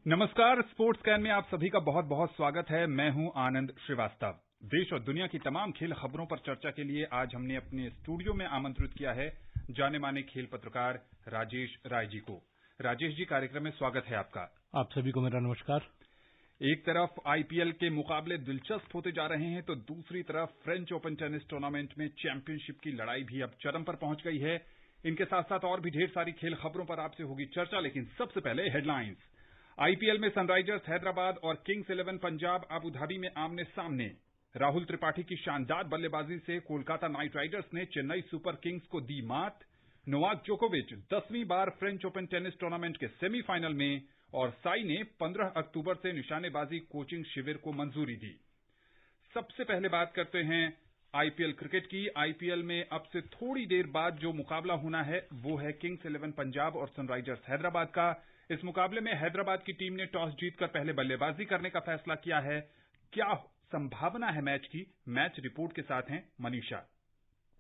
नमस्कार, sports can में आप सभी का बहुत बहुत स्वागत है। मैं हूं आनंद श्रीवास्तव। देश और दुनिया की तमाम खेल खबरों पर चर्चा के लिए आज हमने अपने स्टूडियो में आमंत्रित किया है जाने माने खेल पत्रकार राजेश राय जी को। राजेश जी, कार्यक्रम में स्वागत है आपका। आप सभी को मेरा नमस्कार। एक तरफ आईपीएल के मुकाबले दिलचस्प होते जा रहे हैं तो दूसरी तरफ फ्रेंच ओपन टेनिस टूर्नामेंट में चैंपियनशिप की लड़ाई भी अब चरम पर पहुंच गई है। इनके साथ साथ और भी ढेर सारी खेल खबरों पर आपसे होगी चर्चा, लेकिन सबसे पहले हेडलाइंस। आईपीएल में सनराइजर्स हैदराबाद और किंग्स 11 पंजाब अबू धाबी में आमने सामने। राहुल त्रिपाठी की शानदार बल्लेबाजी से कोलकाता नाइट राइडर्स ने चेन्नई सुपर किंग्स को दी मात। नोवाक जोकोविच 10वीं बार फ्रेंच ओपन टेनिस टूर्नामेंट के सेमीफाइनल में और साई ने 15 अक्टूबर से निशानेबाजी कोचिंग शिविर को मंजूरी दी। सबसे पहले बात करते हैं आईपीएल क्रिकेट की। आईपीएल में अब से थोड़ी देर बाद जो मुकाबला होना है वो है किंग्स 11 पंजाब और सनराइजर्स हैदराबाद का। इस मुकाबले में हैदराबाद की टीम ने टॉस जीतकर पहले बल्लेबाजी करने का फैसला किया है। क्या संभावना है मैच की? मैच रिपोर्ट के साथ हैं मनीषा।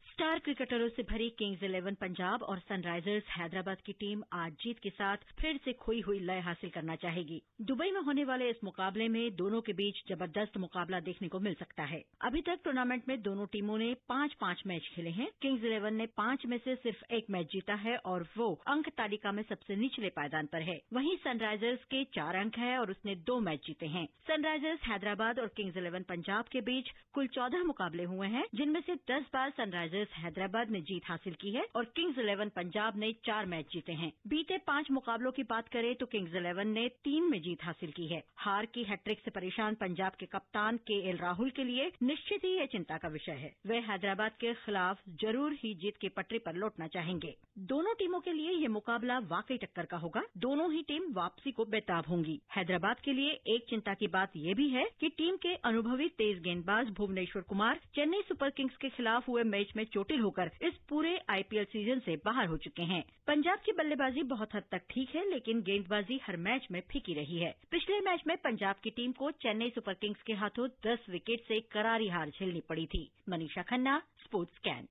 स्टार क्रिकेटरों से भरी किंग्स 11 पंजाब और सनराइजर्स हैदराबाद की टीम आज जीत के साथ फिर से खोई हुई लय हासिल करना चाहेगी। दुबई में होने वाले इस मुकाबले में दोनों के बीच जबरदस्त मुकाबला देखने को मिल सकता है। अभी तक टूर्नामेंट में दोनों टीमों ने 5-5 मैच खेले हैं। किंग्स 11 ने 5 में से सिर्फ 1 मैच जीता है और वो अंक तालिका में सबसे निचले पायदान पर है। वहीं सनराइजर्स के 4 अंक है और उसने 2 मैच जीते हैं। सनराइजर्स हैदराबाद और किंग्स 11 पंजाब के बीच कुल 14 मुकाबले हुए हैं, जिनमें से 10 बार सनराइजर्स हैदराबाद ने जीत हासिल की है और किंग्स 11 पंजाब ने 4 मैच जीते हैं। बीते 5 मुकाबलों की बात करें तो किंग्स 11 ने 3 में जीत हासिल की है। हार की हैट्रिक से परेशान पंजाब के कप्तान केएल राहुल के लिए निश्चित ही यह चिंता का विषय है। वे हैदराबाद के खिलाफ जरूर ही जीत की पटरी पर लौटना चाहेंगे। दोनों टीमों के लिए ये मुकाबला वाकई टक्कर का होगा। दोनों ही टीम वापसी को बेताब होंगी। हैदराबाद के लिए एक चिंता की बात यह भी है कि टीम के अनुभवी तेज गेंदबाज भुवनेश्वर कुमार चेन्नई सुपर किंग्स के खिलाफ हुए मैच में चोटिल होकर इस पूरे आईपीएल सीजन से बाहर हो चुके हैं। पंजाब की बल्लेबाजी बहुत हद तक ठीक है, लेकिन गेंदबाजी हर मैच में फीकी रही है। पिछले मैच में पंजाब की टीम को चेन्नई सुपर किंग्स के हाथों 10 विकेट से करारी हार झेलनी पड़ी थी। Manisha Khanna, sports can.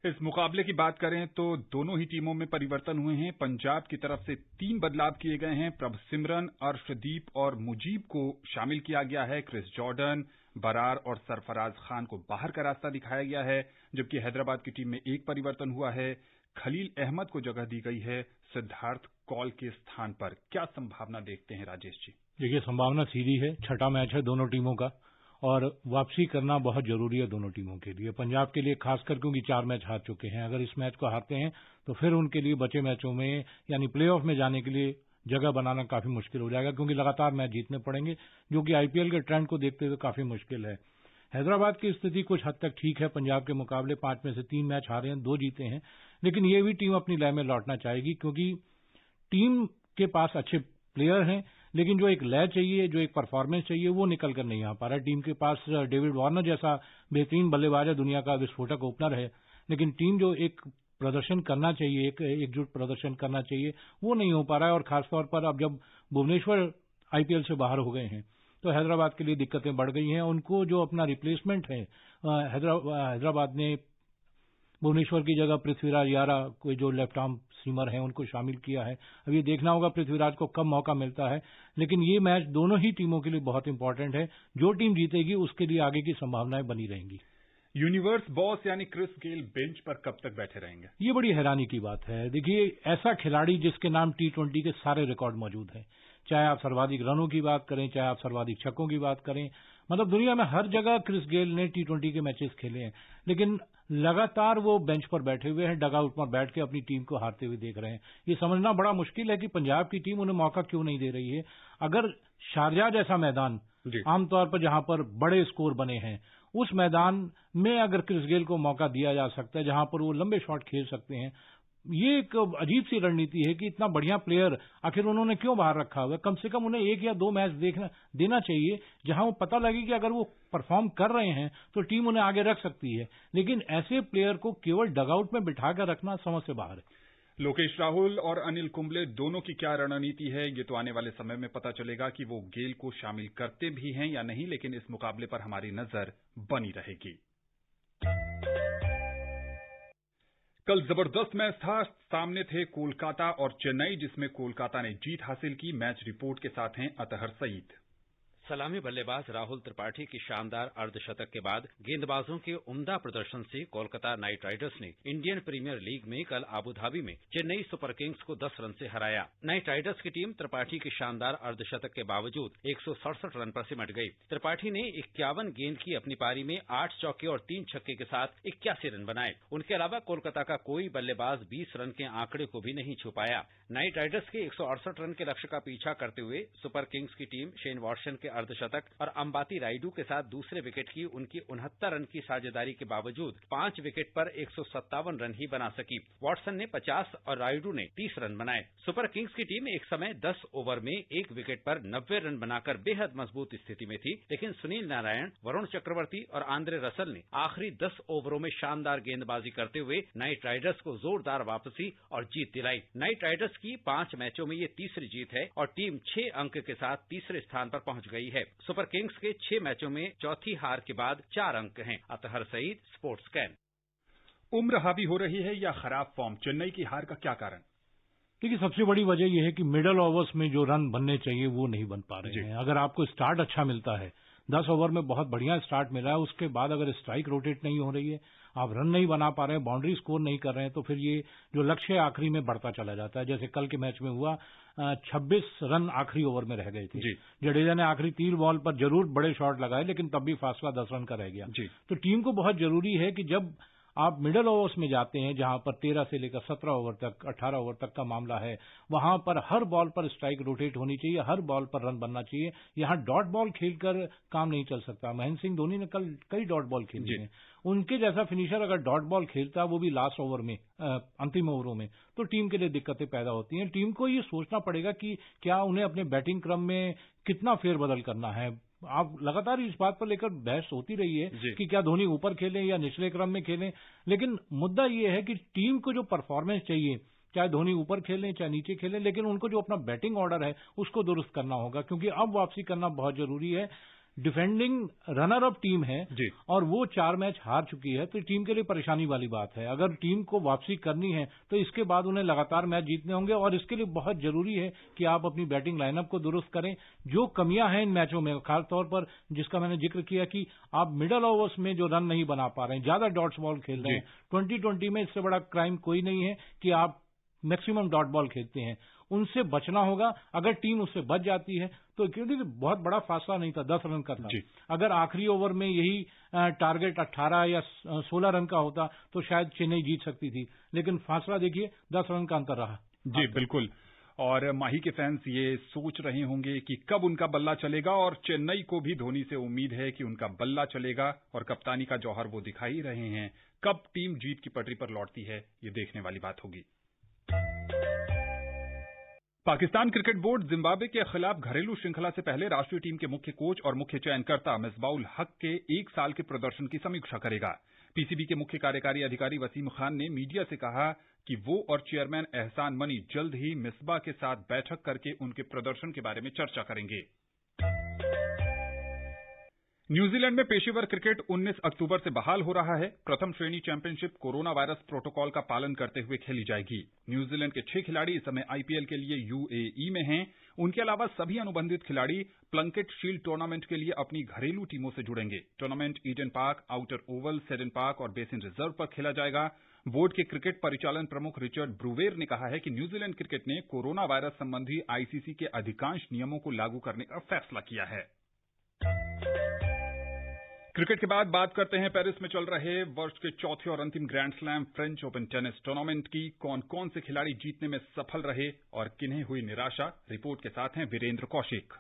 इस मुकाबले की बात करें तो दोनों ही टीमों में परिवर्तन हुए हैं। पंजाब की तरफ से 3 बदलाव किए गए हैं। प्रभसिमरन, अर्शदीप और मुजीब को शामिल किया गया है। क्रिस जॉर्डन, बरार और सरफराज खान को बाहर का रास्ता दिखाया गया है। जबकि हैदराबाद की टीम में एक परिवर्तन हुआ है। खलील अहमद को जगह दी गई है सिद्धार्थ कौल के स्थान पर। क्या संभावना देखते हैं राजेश जी? देखिए, संभावना सीधी है। छठा मैच है दोनों टीमों का और वापसी करना बहुत जरूरी है दोनों टीमों के लिए। पंजाब के लिए खासकर क्योंकि 4 मैच हार चुके हैं। अगर इस मैच को हारते हैं तो फिर उनके लिए बचे मैचों में यानी प्लेऑफ में जाने के लिए जगह बनाना काफी मुश्किल हो जाएगा, क्योंकि लगातार मैच जीतने पड़ेंगे, जो कि आईपीएल के ट्रेंड को देखते हुए काफी मुश्किल है। हैदराबाद की स्थिति कुछ हद तक ठीक है। पंजाब के मुकाबले 5 में से 3 मैच हारे हैं, 2 जीते हैं, लेकिन ये भी टीम अपनी लय में लौटना चाहेगी, क्योंकि टीम के पास अच्छे प्लेयर हैं, लेकिन जो एक लय चाहिए, जो एक परफॉर्मेंस चाहिए, वो निकल कर नहीं आ पा रहा है। टीम के पास डेविड वार्नर जैसा बेहतरीन बल्लेबाज है, दुनिया का विस्फोटक ओपनर है, लेकिन टीम जो एक प्रदर्शन करना चाहिए, एक एकजुट प्रदर्शन करना चाहिए, वो नहीं हो पा रहा है। और खासतौर पर अब जब भुवनेश्वर आईपीएल से बाहर हो गए हैं तो हैदराबाद के लिए दिक्कतें बढ़ गई हैं। उनको जो अपना रिप्लेसमेंट है, हैदराबाद ने भुवनेश्वर की जगह पृथ्वीराज यारा, कोई जो लेफ्ट आर्म सीमर है, उनको शामिल किया है। अब ये देखना होगा पृथ्वीराज को कब मौका मिलता है, लेकिन ये मैच दोनों ही टीमों के लिए बहुत इंपॉर्टेंट है। जो टीम जीतेगी उसके लिए आगे की संभावनाएं बनी रहेंगी। यूनिवर्स बॉस यानी क्रिस गेल बेंच पर कब तक बैठे रहेंगे? ये बड़ी हैरानी की बात है। देखिए, ऐसा खिलाड़ी जिसके नाम टी20 के सारे रिकॉर्ड मौजूद हैं, चाहे आप सर्वाधिक रनों की बात करें, चाहे आप सर्वाधिक छक्कों की बात करें, मतलब दुनिया में हर जगह क्रिस गेल ने टी20 के मैचेस खेले हैं, लेकिन लगातार वो बेंच पर बैठे हुए हैं, डगआउट पर बैठ के अपनी टीम को हारते हुए देख रहे हैं। ये समझना बड़ा मुश्किल है कि पंजाब की टीम उन्हें मौका क्यों नहीं दे रही है। अगर शारजाह जैसा मैदान, आमतौर पर जहां पर बड़े स्कोर बने हैं, उस मैदान में अगर क्रिस गेल को मौका दिया जा सकता है, जहां पर वो लंबे शॉट खेल सकते हैं, ये एक अजीब सी रणनीति है कि इतना बढ़िया प्लेयर आखिर उन्होंने क्यों बाहर रखा हुआ है। कम से कम उन्हें 1 या 2 मैच देना चाहिए, जहां वो पता लगे कि अगर वो परफॉर्म कर रहे हैं तो टीम उन्हें आगे रख सकती है। लेकिन ऐसे प्लेयर को केवल डगआउट में बिठाकर रखना समझ से बाहर है। लोकेश राहुल और अनिल कुंबले दोनों की क्या रणनीति है, ये तो आने वाले समय में पता चलेगा कि वो गेल को शामिल करते भी हैं या नहीं, लेकिन इस मुकाबले पर हमारी नजर बनी रहेगी। कल जबरदस्त मैच था। सामने थे कोलकाता और चेन्नई, जिसमें कोलकाता ने जीत हासिल की। मैच रिपोर्ट के साथ हैं अतहर सईद। सलामी बल्लेबाज राहुल त्रिपाठी की शानदार अर्धशतक के बाद गेंदबाजों के उम्दा प्रदर्शन से कोलकाता नाइट राइडर्स ने इंडियन प्रीमियर लीग में कल आबूधाबी में चेन्नई सुपर किंग्स को 10 रन से हराया। नाइट राइडर्स की टीम त्रिपाठी की शानदार अर्धशतक के बावजूद 167 रन पर सिमट गई। त्रिपाठी ने 51 गेंद की अपनी पारी में 8 चौके और 3 छक्के के साथ 81 रन बनाए। उनके अलावा कोलकाता का कोई बल्लेबाज 20 रन के आंकड़े को भी नहीं छू पाया। नाइट राइडर्स के 168 रन के लक्ष्य का पीछा करते हुए सुपर किंग्स की टीम शेन वॉटसन के अर्धशतक और अंबाती रायडू के साथ दूसरे विकेट की उनकी 69 रन की साझेदारी के बावजूद 5 विकेट पर 157 रन ही बना सकी। वॉटसन ने 50 और रायडू ने 30 रन बनाए। सुपर किंग्स की टीम एक समय 10 ओवर में 1 विकेट पर 90 रन बनाकर बेहद मजबूत स्थिति में थी, लेकिन सुनील नारायण, वरुण चक्रवर्ती और आंद्रे रसल ने आखिरी 10 ओवरों में शानदार गेंदबाजी करते हुए नाइट राइडर्स को जोरदार वापसी और जीत दिलाई। नाइट राइडर्स की 5 मैचों में ये तीसरी जीत है और टीम 6 अंक के साथ तीसरे स्थान पर पहुंच गई है। सुपर किंग्स के 6 मैचों में चौथी हार के बाद 4 अंक हैं। Athar Saeed, sports can. उम्र हावी हो रही है या खराब फॉर्म? चेन्नई की हार का क्या कारण? देखिए, सबसे बड़ी वजह यह है कि मिडल ओवर्स में जो रन बनने चाहिए वो नहीं बन पा रहे हैं। अगर आपको स्टार्ट अच्छा मिलता है, 10 ओवर में बहुत बढ़िया स्टार्ट मिला है, उसके बाद अगर स्ट्राइक रोटेट नहीं हो रही है, आप रन नहीं बना पा रहे हैं, बाउंड्री स्कोर नहीं कर रहे हैं, तो फिर ये जो लक्ष्य है आखिरी में बढ़ता चला जाता है। जैसे कल के मैच में हुआ, 26 रन आखिरी ओवर में रह गए थे। जडेजा ने आखिरी 3 बॉल पर जरूर बड़े शॉट लगाए, लेकिन तब भी फासला 10 रन का रह गया। तो टीम को बहुत जरूरी है कि जब आप मिडल ओवर्स में जाते हैं, जहां पर 13 से लेकर 17 ओवर तक, 18 ओवर तक का मामला है, वहां पर हर बॉल पर स्ट्राइक रोटेट होनी चाहिए, हर बॉल पर रन बनना चाहिए। यहां डॉट बॉल खेलकर काम नहीं चल सकता। महेंद्र सिंह धोनी ने कल कई डॉट बॉल खेली हैं। उनके जैसा फिनिशर अगर डॉट बॉल खेलता, वो भी लास्ट ओवर में, अंतिम ओवरों में, तो टीम के लिए दिक्कतें पैदा होती हैं। टीम को ये सोचना पड़ेगा कि क्या उन्हें अपने बैटिंग क्रम में कितना फेरबदल करना है। आप लगातार इस बात पर लेकर बहस होती रही है कि क्या धोनी ऊपर खेलें या निचले क्रम में खेलें, लेकिन मुद्दा ये है कि टीम को जो परफॉर्मेंस चाहिए, चाहे धोनी ऊपर खेलें चाहे नीचे खेलें, लेकिन उनको जो अपना बैटिंग ऑर्डर है उसको दुरुस्त करना होगा, क्योंकि अब वापसी करना बहुत जरूरी है। डिफेंडिंग रनर अप टीम है और वो 4 मैच हार चुकी है, तो टीम के लिए परेशानी वाली बात है। अगर टीम को वापसी करनी है तो इसके बाद उन्हें लगातार मैच जीतने होंगे और इसके लिए बहुत जरूरी है कि आप अपनी बैटिंग लाइनअप को दुरुस्त करें। जो कमियां हैं इन मैचों में, खासतौर पर जिसका मैंने जिक्र किया कि आप मिडल ओवर्स में जो रन नहीं बना पा रहे हैं, ज्यादा डॉट्स बॉल खेल रहे हैं। 2020 में इससे बड़ा क्राइम कोई नहीं है कि आप मैक्सिमम डॉट बॉल खेलते हैं, उनसे बचना होगा। अगर टीम उससे बच जाती है तो, क्योंकि बहुत बड़ा फासला नहीं था, 10 रन का था। अगर आखिरी ओवर में यही टारगेट 18 या 16 रन का होता तो शायद चेन्नई जीत सकती थी, लेकिन फासला देखिए 10 रन का अंतर रहा। जी बिल्कुल। और माही के फैंस ये सोच रहे होंगे कि कब उनका बल्ला चलेगा, और चेन्नई को भी धोनी से उम्मीद है कि उनका बल्ला चलेगा और कप्तानी का जौहर वो दिखा ही रहे हैं। कब टीम जीत की पटरी पर लौटती है, ये देखने वाली बात होगी। पाकिस्तान क्रिकेट बोर्ड जिम्बाब्वे के खिलाफ घरेलू श्रृंखला से पहले राष्ट्रीय टीम के मुख्य कोच और मुख्य चयनकर्ता मिसबाउल हक के 1 साल के प्रदर्शन की समीक्षा करेगा। पीसीबी के मुख्य कार्यकारी अधिकारी वसीम खान ने मीडिया से कहा कि वो और चेयरमैन एहसान मनी जल्द ही मिसबा के साथ बैठक करके उनके प्रदर्शन के बारे में चर्चा करेंगे। न्यूजीलैंड में पेशेवर क्रिकेट 19 अक्टूबर से बहाल हो रहा है। प्रथम श्रेणी चैंपियनशिप कोरोना वायरस प्रोटोकॉल का पालन करते हुए खेली जाएगी। न्यूजीलैंड के 6 खिलाड़ी इस समय आईपीएल के लिए यूएई में हैं। उनके अलावा सभी अनुबंधित खिलाड़ी प्लंकेट शील्ड टूर्नामेंट के लिए अपनी घरेलू टीमों से जुड़ेंगे। Tournament Eden park, outer Oval, sedan park और बेसिन रिजर्व पर खेला जाएगा। बोर्ड के क्रिकेट परिचालन प्रमुख रिचर्ड ब्रूवेर ने कहा है कि न्यूजीलैंड क्रिकेट ने कोरोना वायरस संबंधी आईसीसी के अधिकांश नियमों को लागू करने का फैसला किया है। क्रिकेट के बाद बात करते हैं पेरिस में चल रहे वर्ष के चौथे और अंतिम grand slam French open tennis tournament की। कौन कौन से खिलाड़ी जीतने में सफल रहे और किन्हें हुई निराशा, रिपोर्ट के साथ हैं वीरेंद्र कौशिक।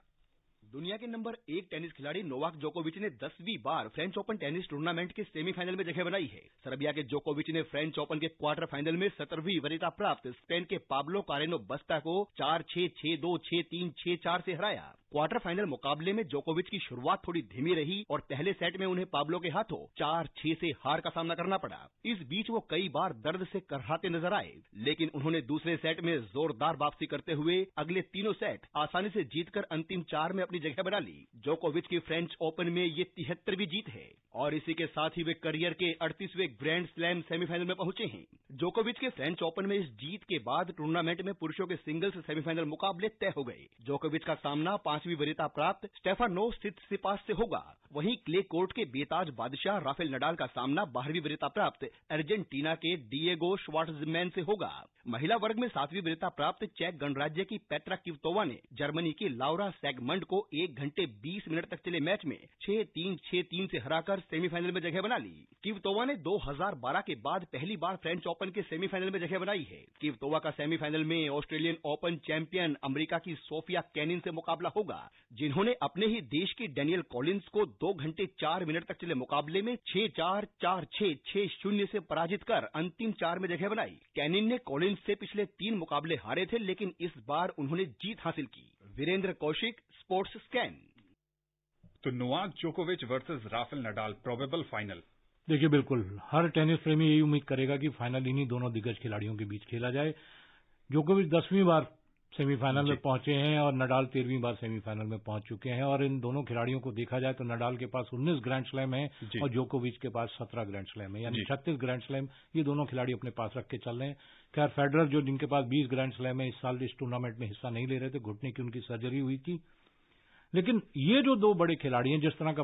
दुनिया के नंबर 1 टेनिस खिलाड़ी नोवाक जोकोविच ने 10वीं बार फ्रेंच ओपन टेनिस टूर्नामेंट के सेमीफाइनल में जगह बनाई है। सर्बिया के जोकोविच ने फ्रेंच ओपन के क्वार्टर फाइनल में 17वीं वरीयता प्राप्त स्पेन के पाब्लो कारेनो बस्ता को 4-6, 6-2, 6-3, 6-4 से हराया। क्वार्टर फाइनल मुकाबले में जोकोविच की शुरुआत थोड़ी धीमी रही और पहले सेट में उन्हें पाब्लो के हाथों 4-6 से हार का सामना करना पड़ा। इस बीच वो कई बार दर्द से करहाते नजर आए, लेकिन उन्होंने दूसरे सेट में जोरदार वापसी करते हुए अगले तीनों सेट आसानी से जीतकर अंतिम 4 में अपनी जगह बना ली। जोकोविच की फ्रेंच ओपन में ये 73वीं जीत है और इसी के साथ ही वे करियर के 38वें ग्रैंड स्लैम सेमीफाइनल में पहुंचे हैं। जोकोविच के फ्रेंच ओपन में इस जीत के बाद टूर्नामेंट में पुरुषों के सिंगल्स सेमीफाइनल मुकाबले तय हो गए। जोकोविच का सामना 5वीं वरीयता प्राप्त स्टेफानोस सित्सिपास से होगा। वहीं क्ले कोर्ट के बेताज बादशाह राफेल नडाल का सामना 12वीं वरीयता प्राप्त अर्जेंटीना के डिएगो श्वार्ट्जमैन से होगा। महिला वर्ग में 7वीं वरीयता प्राप्त चेक गणराज्य की पेट्रा क्वितोवा ने जर्मनी की लाउरा सेगमंड को 1 घंटे 20 मिनट तक चले मैच में 6-3, 6-3 से हराकर सेमीफाइनल में जगह बना ली। क्वितोवा ने 2012 के बाद पहली बार फ्रेंच ओपन के सेमीफाइनल में जगह बनाई है। क्वितोवा का सेमीफाइनल में ऑस्ट्रेलियन ओपन चैंपियन अमेरिका की सोफिया केनिन से मुकाबला होगा, जिन्होंने अपने ही देश की डेनियल कॉलिंस को 2 घंटे 4 मिनट तक चले मुकाबले में 6-4, 4-6, 6-0 से पराजित कर अंतिम 4 में जगह बनाई। केनिन ने कॉलिंस से पिछले 3 मुकाबले हारे थे, लेकिन इस बार उन्होंने जीत हासिल की। Virender Kaushik, sports scan. तो नोवाक जोकोविच versus Rafael Nadal probable final. देखिए, बिल्कुल हर टेनिस प्रेमी यही उम्मीद करेगा कि फाइनल इन्हीं दोनों दिग्गज खिलाड़ियों के बीच खेला जाए। जोकोविच 10वीं बार सेमीफाइनल में पहुंचे हैं और नडाल 13वीं बार सेमीफाइनल में पहुंच चुके हैं। और इन दोनों खिलाड़ियों को देखा जाए तो नडाल के पास 19 ग्रैंड स्लैम है और जोकोविच के पास 17 ग्रैंड स्लैम है, यानी 36 ग्रैंड स्लैम ये दोनों खिलाड़ी अपने पास रख के चल रहे हैं। खैर, फेडरर जो जिनके पास 20 ग्रैंड स्लैम है, इस साल इस टूर्नामेंट में हिस्सा नहीं ले रहे थे, घुटने की उनकी सर्जरी हुई थी। लेकिन ये जो दो बड़े खिलाड़ी हैं, जिस तरह का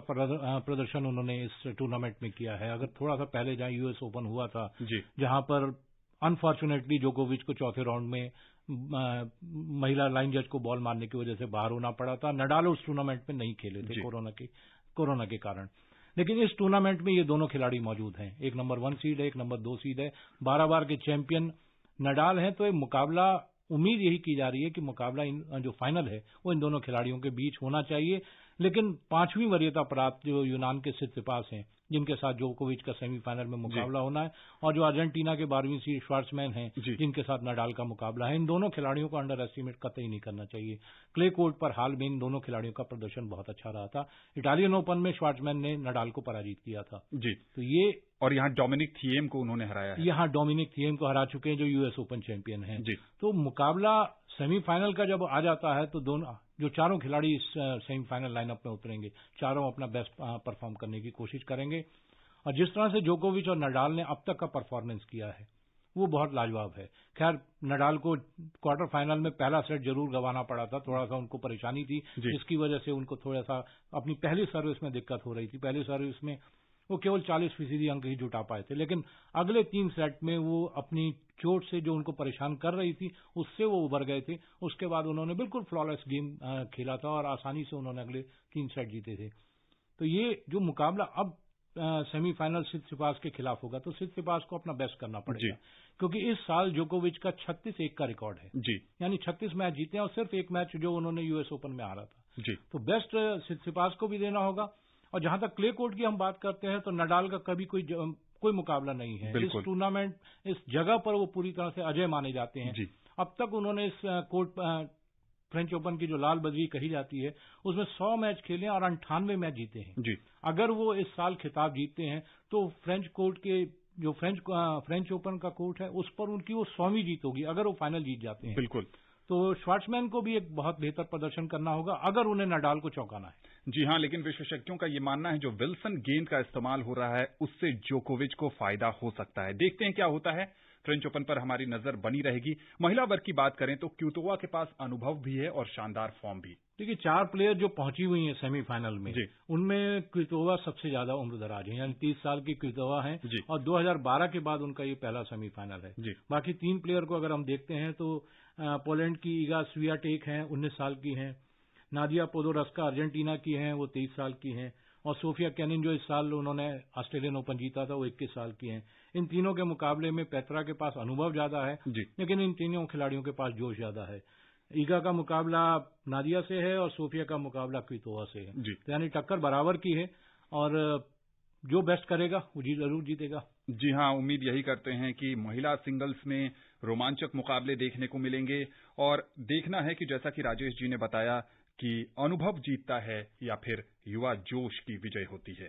प्रदर्शन उन्होंने इस टूर्नामेंट में किया है, अगर थोड़ा सा पहले जहां यूएस ओपन हुआ था, जहां पर अनफॉर्चुनेटली जोकोविच को चौथे राउंड में महिला लाइन जज को बॉल मारने की वजह से बाहर होना पड़ा था। नडाल उस टूर्नामेंट में नहीं खेले थे कोरोना के कारण। लेकिन इस टूर्नामेंट में ये दोनों खिलाड़ी मौजूद हैं। एक नंबर 1 सीड है, एक नंबर 2 सीड है, 12 बार के चैंपियन नडाल हैं। तो एक मुकाबला, उम्मीद यही की जा रही है कि मुकाबला जो फाइनल है वो इन दोनों खिलाड़ियों के बीच होना चाहिए। लेकिन 5वीं वरीयता प्राप्त जो यूनान के सित्सिपास हैं, जिनके साथ जोकोविच का सेमीफाइनल में मुकाबला होना है, और जो अर्जेंटीना के 12वीं सीड श्वार्ट्जमैन हैं, जिनके साथ नडाल का मुकाबला है, इन दोनों खिलाड़ियों को अंडर एस्टिमेट कतई नहीं करना चाहिए। क्ले कोर्ट पर हाल में इन दोनों खिलाड़ियों का प्रदर्शन बहुत अच्छा रहा था। इटालियन ओपन में श्वार्ट्जमैन ने नडाल को पराजित किया था। तो ये, और यहाँ डोमिनिक थिएम को उन्होंने हराया है। यहाँ डोमिनिक थिएम को हरा चुके हैं, जो यूएस ओपन चैंपियन हैं। तो मुकाबला सेमीफाइनल का जब आ जाता है तो दोनों जो चारों खिलाड़ी इस सेमीफाइनल लाइनअप में उतरेंगे, चारों अपना बेस्ट परफॉर्म करने की कोशिश करेंगे। और जिस तरह से जोकोविच और नडाल ने अब तक का परफॉर्मेंस किया है वो बहुत लाजवाब है। खैर, नडाल को क्वार्टर फाइनल में पहला सेट जरूर गंवाना पड़ा था, थोड़ा सा उनको परेशानी थी, जिसकी वजह से उनको थोड़ा सा अपनी पहली सर्विस में दिक्कत हो रही थी। पहली सर्विस में वो केवल 40% अंक ही जुटा पाए थे, लेकिन अगले 3 सेट में वो अपनी चोट से जो उनको परेशान कर रही थी उससे वो उबर गए थे। उसके बाद उन्होंने बिल्कुल फ्लॉलेस गेम खेला था और आसानी से उन्होंने अगले 3 सेट जीते थे। तो ये जो मुकाबला अब सेमीफाइनल सित्सिपास के खिलाफ होगा, तो सित्सिपास को अपना बेस्ट करना पड़ेगा, क्योंकि इस साल जोकोविच का 36-1 का रिकॉर्ड है, यानी 36 मैच जीते हैं और सिर्फ एक मैच जो उन्होंने यूएस ओपन में हारा था। तो बेस्ट सित्सिपास को भी देना होगा। और जहां तक क्ले कोर्ट की हम बात करते हैं तो नडाल का कभी कोई मुकाबला नहीं है इस टूर्नामेंट, इस जगह पर वो पूरी तरह से अजय माने जाते हैं। अब तक उन्होंने इस कोर्ट फ्रेंच ओपन की जो लाल बजरी कही जाती है उसमें 100 मैच खेले और 98 मैच जीते हैं। अगर वो इस साल खिताब जीतते हैं तो फ्रेंच कोर्ट के जो फ्रेंच ओपन का कोर्ट है उस पर उनकी वो 100वीं जीत होगी, अगर वो फाइनल जीत जाते हैं। बिल्कुल। तो श्वार्ट्जमैन को भी एक बहुत बेहतर प्रदर्शन करना होगा अगर उन्हें नडाल को चौंकाना है। जी हां, लेकिन विशेषज्ञों का ये मानना है जो विल्सन गेंद का इस्तेमाल हो रहा है उससे जोकोविच को फायदा हो सकता है। देखते हैं क्या होता है। फ्रेंच ओपन पर हमारी नजर बनी रहेगी। महिला वर्ग की बात करें तो क्वितोवा के पास अनुभव भी है और शानदार फॉर्म भी। देखिए, 4 प्लेयर जो पहुंची हुई हैं सेमीफाइनल में, उनमें क्वितोवा सबसे ज्यादा उम्रदराज है, यानी 30 साल की क्वितोवा है और 2012 के बाद उनका ये पहला सेमीफाइनल है। बाकी 3 प्लेयर को अगर हम देखते हैं तो पोलैंड की इगा स्वियाटेक हैं, 19 साल की हैं। नादिया पोदोरस्का अर्जेंटीना की हैं, वो 23 साल की हैं। और सोफिया केनिन जो इस साल उन्होंने ऑस्ट्रेलियन ओपन जीता था, वो 21 साल की हैं। इन तीनों के मुकाबले में पेत्रा के पास अनुभव ज्यादा है, लेकिन इन तीनों खिलाड़ियों के पास जोश ज्यादा है। ईगा का मुकाबला नादिया से है और सोफिया का मुकाबला क्वितोवा से है, तो यानी टक्कर बराबर की है और जो बेस्ट करेगा वो जरूर जीतेगा। जी हां, उम्मीद यही करते हैं कि महिला सिंगल्स में रोमांचक मुकाबले देखने को मिलेंगे और देखना है कि जैसा कि राजेश जी ने बताया कि अनुभव जीतता है या फिर युवा जोश की विजय होती है।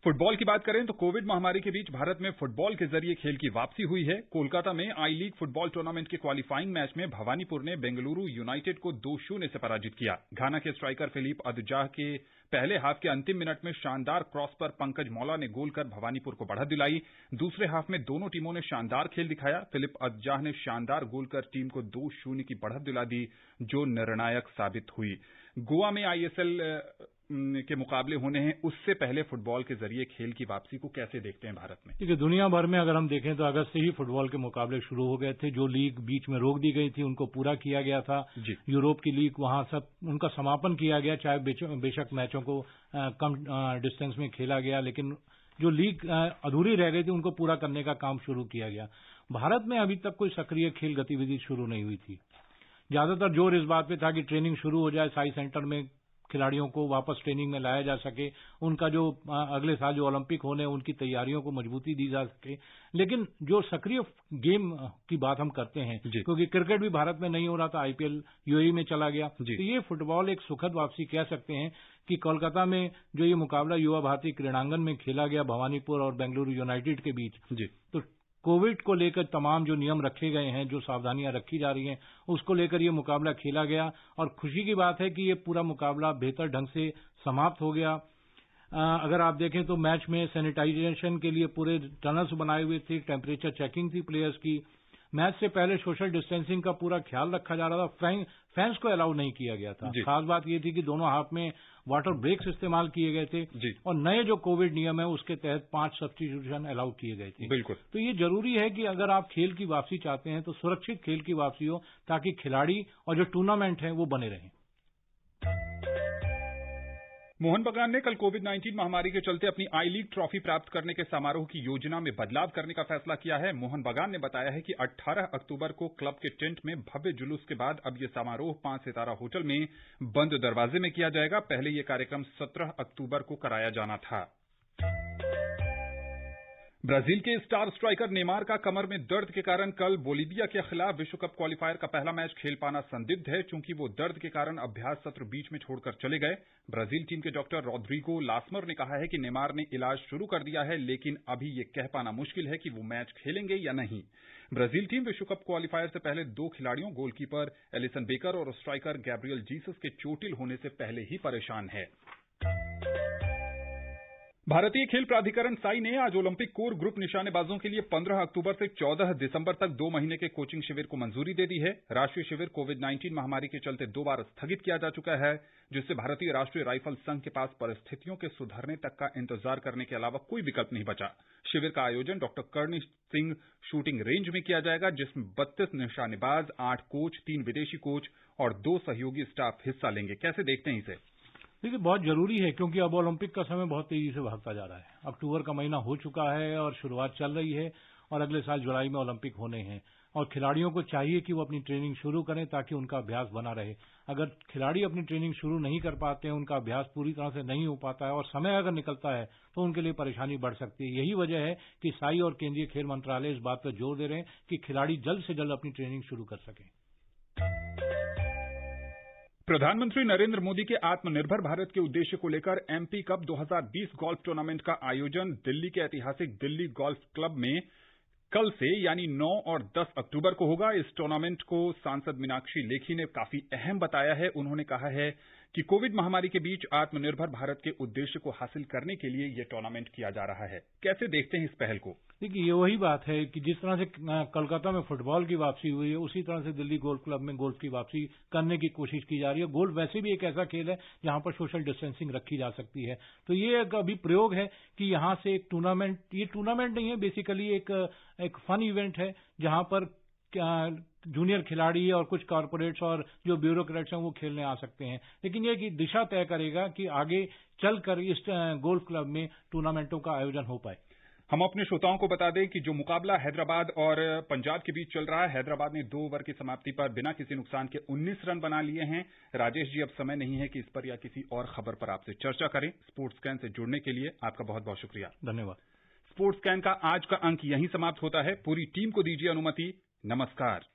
फुटबॉल की बात करें तो कोविड महामारी के बीच भारत में फुटबॉल के जरिए खेल की वापसी हुई है। कोलकाता में आई लीग फुटबॉल टूर्नामेंट के क्वालिफाइंग मैच में भवानीपुर ने बेंगलुरु यूनाइटेड को 2-0 से पराजित किया। घाना के स्ट्राइकर फिलिप अदजाह के पहले हाफ के अंतिम मिनट में शानदार क्रॉस पर पंकज मौला ने गोल कर भवानीपुर को बढ़त दिलाई। दूसरे हाफ में दोनों टीमों ने शानदार खेल दिखाया। फिलिप अदजाह ने शानदार गोल कर टीम को 2-0 की बढ़त दिला दी, जो निर्णायक साबित हुई। गोवा में आईएसएल के मुकाबले होने हैं, उससे पहले फुटबॉल के जरिए खेल की वापसी को कैसे देखते हैं भारत में? देखिए, दुनिया भर में अगर हम देखें तो अगस्त से ही फुटबॉल के मुकाबले शुरू हो गए थे। जो लीग बीच में रोक दी गई थी उनको पूरा किया गया था। यूरोप की लीग वहां सब उनका समापन किया गया, चाहे बेशक मैचों को कम डिस्टेंस में खेला गया, लेकिन जो लीग अधूरी रह गई थी उनको पूरा करने का काम शुरू किया गया। भारत में अभी तक कोई सक्रिय खेल गतिविधि शुरू नहीं हुई थी। ज्यादातर जोर इस बात पे था कि ट्रेनिंग शुरू हो जाए, साई सेंटर में खिलाड़ियों को वापस ट्रेनिंग में लाया जा सके, उनका जो अगले साल जो ओलंपिक होने उनकी तैयारियों को मजबूती दी जा सके। लेकिन जो सक्रिय गेम की बात हम करते हैं, क्योंकि क्रिकेट भी भारत में नहीं हो रहा था, आईपीएल यूएई में चला गया, तो ये फुटबॉल एक सुखद वापसी कह सकते हैं कि कोलकाता में जो ये मुकाबला युवा भारती क्रीड़ांगन में खेला गया भवानीपुर और बेंगलुरु यूनाइटेड के बीच, तो कोविड को लेकर तमाम जो नियम रखे गए हैं, जो सावधानियां रखी जा रही हैं, उसको लेकर ये मुकाबला खेला गया और खुशी की बात है कि ये पूरा मुकाबला बेहतर ढंग से समाप्त हो गया। अगर आप देखें तो मैच में सैनिटाइजेशन के लिए पूरे टनल्स बनाए हुए थे, टेम्परेचर चेकिंग थी प्लेयर्स की। मैच से पहले सोशल डिस्टेंसिंग का पूरा ख्याल रखा जा रहा था। फैंस को अलाउ नहीं किया गया था। खास बात ये थी कि दोनों हाफ में वाटर ब्रेक्स इस्तेमाल किए गए थे और नए जो कोविड नियम है उसके तहत 5 सब्स्टिट्यूशन अलाउ किए गए थे। बिल्कुल। तो ये जरूरी है कि अगर आप खेल की वापसी चाहते हैं तो सुरक्षित खेल की वापसी हो, ताकि खिलाड़ी और जो टूर्नामेंट है वो बने रहें। मोहन बगान ने कल कोविड-19 महामारी के चलते अपनी आई लीग ट्रॉफी प्राप्त करने के समारोह की योजना में बदलाव करने का फैसला किया है। मोहन बगान ने बताया है कि 18 अक्टूबर को क्लब के टेंट में भव्य जुलूस के बाद अब ये समारोह 5 सितारा होटल में बंद दरवाजे में किया जाएगा। पहले ये कार्यक्रम 17 अक्टूबर को कराया जाना था। ब्राजील के स्टार स्ट्राइकर नेमार का कमर में दर्द के कारण कल बोलीविया के खिलाफ विश्व कप क्वालिफायर का पहला मैच खेल पाना संदिग्ध है, चूंकि वो दर्द के कारण अभ्यास सत्र बीच में छोड़कर चले गए। ब्राजील टीम के डॉक्टर रॉड्रिगो लासमर ने कहा है कि नेमार ने इलाज शुरू कर दिया है, लेकिन अभी ये कह पाना मुश्किल है कि वो मैच खेलेंगे या नहीं। ब्राजील टीम विश्व कप क्वालिफायर से पहले 2 खिलाड़ियों गोलकीपर एलिसन बेकर और स्ट्राइकर गैब्रियल जीसस के चोटिल होने से पहले ही परेशान है। भारतीय खेल प्राधिकरण साई ने आज ओलंपिक कोर ग्रुप निशानेबाजों के लिए 15 अक्टूबर से 14 दिसंबर तक 2 महीने के कोचिंग शिविर को मंजूरी दे दी है। राष्ट्रीय शिविर कोविड-19 महामारी के चलते 2 बार स्थगित किया जा चुका है, जिससे भारतीय राष्ट्रीय राइफल संघ के पास परिस्थितियों के सुधरने तक का इंतजार करने के अलावा कोई विकल्प नहीं बचा। शिविर का आयोजन doctor Karni Singh shooting range में किया जाएगा, जिसमें 32 निशानेबाज, 8 कोच, 3 विदेशी कोच और 2 सहयोगी स्टाफ हिस्सा लेंगे। कैसे देखते हैं इसे? देखिए, बहुत जरूरी है, क्योंकि अब ओलंपिक का समय बहुत तेजी से भागता जा रहा है। अक्टूबर का महीना हो चुका है और शुरुआत चल रही है और अगले साल जुलाई में ओलंपिक होने हैं और खिलाड़ियों को चाहिए कि वो अपनी ट्रेनिंग शुरू करें ताकि उनका अभ्यास बना रहे। अगर खिलाड़ी अपनी ट्रेनिंग शुरू नहीं कर पाते हैं, उनका अभ्यास पूरी तरह से नहीं हो पाता है और समय अगर निकलता है तो उनके लिए परेशानी बढ़ सकती है। यही वजह है कि साई और केंद्रीय खेल मंत्रालय इस बात पर जोर दे रहे हैं कि खिलाड़ी जल्द से जल्द अपनी ट्रेनिंग शुरू कर सकें। प्रधानमंत्री नरेंद्र मोदी के आत्मनिर्भर भारत के उद्देश्य को लेकर एमपी कप 2020 गोल्फ टूर्नामेंट का आयोजन दिल्ली के ऐतिहासिक दिल्ली गोल्फ क्लब में कल से यानी 9 और 10 अक्टूबर को होगा। इस टूर्नामेंट को सांसद मीनाक्षी लेखी ने काफी अहम बताया है। उन्होंने कहा है कि कोविड महामारी के बीच आत्मनिर्भर भारत के उद्देश्य को हासिल करने के लिए ये टूर्नामेंट किया जा रहा है। कैसे देखते हैं इस पहल को? देखिए, ये वही बात है कि जिस तरह से कोलकाता में फुटबॉल की वापसी हुई है, उसी तरह से दिल्ली गोल्फ क्लब में गोल्फ की वापसी करने की कोशिश की जा रही है। गोल्फ वैसे भी एक ऐसा खेल है जहां पर सोशल डिस्टेंसिंग रखी जा सकती है। तो ये एक अभी प्रयोग है कि यहां से एक टूर्नामेंट, ये टूर्नामेंट नहीं है, बेसिकली एक फन इवेंट है जहां पर जूनियर खिलाड़ी और कुछ कॉर्पोरेट्स और जो ब्यूरोक्रेट्स हैं वो खेलने आ सकते हैं। लेकिन ये कि दिशा तय करेगा कि आगे चलकर इस गोल्फ क्लब में टूर्नामेंटों का आयोजन हो पाए। हम अपने श्रोताओं को बता दें कि जो मुकाबला हैदराबाद और पंजाब के बीच चल रहा है, हैदराबाद ने 2 ओवर की समाप्ति पर बिना किसी नुकसान के 19 रन बना लिए हैं। राजेश जी, अब समय नहीं है कि इस पर या किसी और खबर पर आपसे चर्चा करें। स्पोर्ट्स कैन से जुड़ने के लिए आपका बहुत बहुत शुक्रिया। धन्यवाद। स्पोर्ट्स कैन का आज का अंक यहीं समाप्त होता है। पूरी टीम को दीजिए अनुमति। नमस्कार।